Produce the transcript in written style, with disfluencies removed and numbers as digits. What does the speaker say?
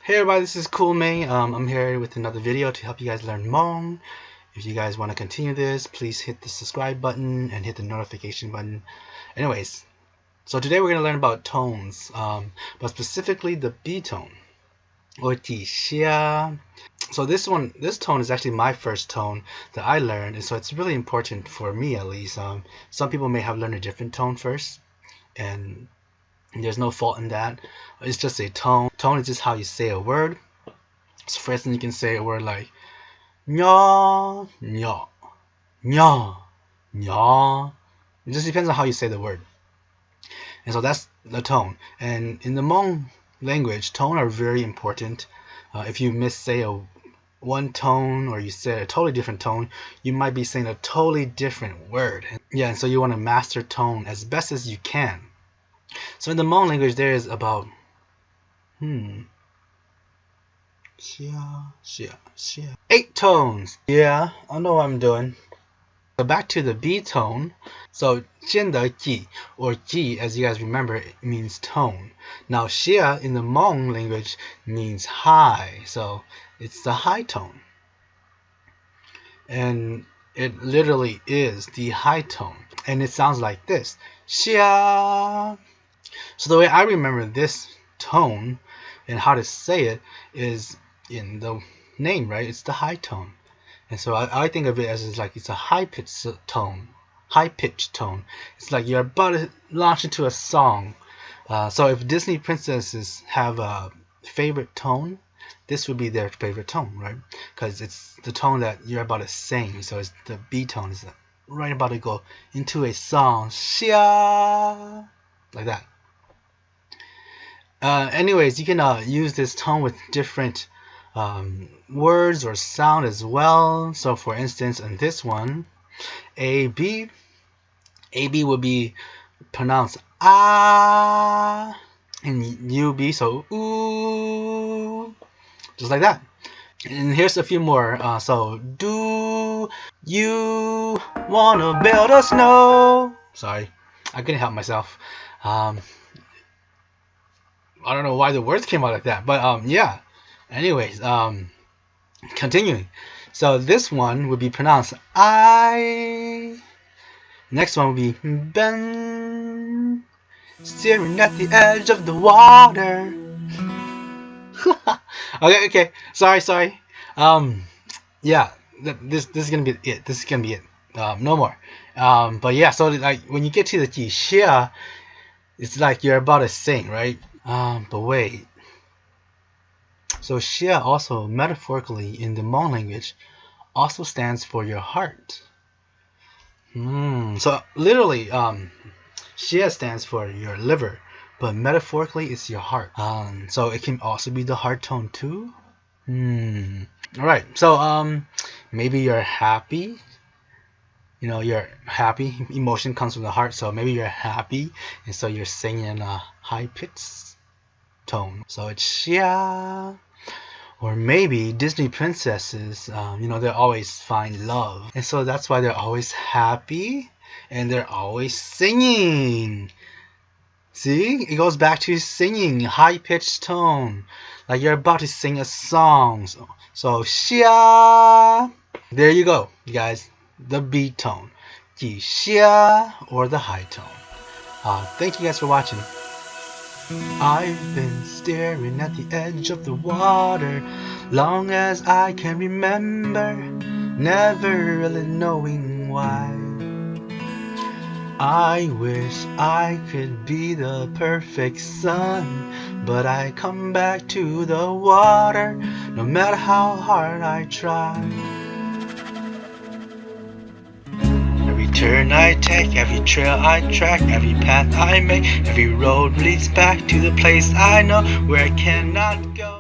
Hey everybody, this is Cool Ming. I'm here with another video to help you guys learn Hmong. If you guys want to continue this, please hit the subscribe button and hit the notification button. Anyways, so today we're going to learn about tones, but specifically the B tone, or Ti Xia. So this tone is actually my first tone that I learned, and so it's really important for me at least. Some people may have learned a different tone first, and there's no fault in that. It's just a tone. Tone is just how you say a word. So for instance, you can say a word like nya, nya, nya, nya. It just depends on how you say the word. And so that's the tone. And in the Hmong language, tone are very important. If you say one tone, or you say a totally different tone, you might be saying a totally different word. Yeah, and so you want to master tone as best as you can. So in the Hmong language, there is about 8 tones. Yeah, I know what I'm doing. So back to the B tone. So 尖的 ji, or ji, as you guys remember, it means tone. Now xia in the Hmong language means high, so it's the high tone. And it literally is the high tone. And it sounds like this. Xia. So the way I remember this tone and how to say it is in the name, right? It's the high tone. And so I think of it as it's a high-pitched tone. High-pitched tone. It's like you're about to launch into a song. So if Disney princesses have a favorite tone, this would be their favorite tone, right? Because it's the tone that you're about to sing. So it's the B tone. Is right about to go into a song. Xia. Like that. Anyways, you can use this tone with different words or sound as well. So for instance, in this one, AB would be pronounced ah, and UB, so ooh, just like that. And here's a few more. So do you wanna build a snow? Sorry, I couldn't help myself. I don't know why the words came out like that, but yeah. Anyways, continuing. So this one would be pronounced I. Next one would be Ben, staring at the edge of the water. okay. Sorry. Yeah. This is gonna be it. This is gonna be it. No more. But yeah. So like when you get to the Ti Xia, it's like you're about to sing, right? But wait. So xia also metaphorically in the Hmong language also stands for your heart. So literally, xia stands for your liver, but metaphorically it's your heart. So it can also be the heart tone too. Alright, so maybe you're happy. You know, you're happy. Emotion comes from the heart, so maybe you're happy, and so you're singing in a high-pitched tone. So it's xia. Or maybe Disney princesses, you know, they always find love, and so that's why they're always happy and they're always singing. See, it goes back to singing, high-pitched tone, like you're about to sing a song. So xia. There you go, you guys. The B tone, Ti Xia, or the high tone. Thank you guys for watching. I've been staring at the edge of the water long as I can remember, never really knowing why. I wish I could be the perfect sun, but I come back to the water no matter how hard I try. Every turn I take, every trail I track, every path I make, every road leads back to the place I know where I cannot go.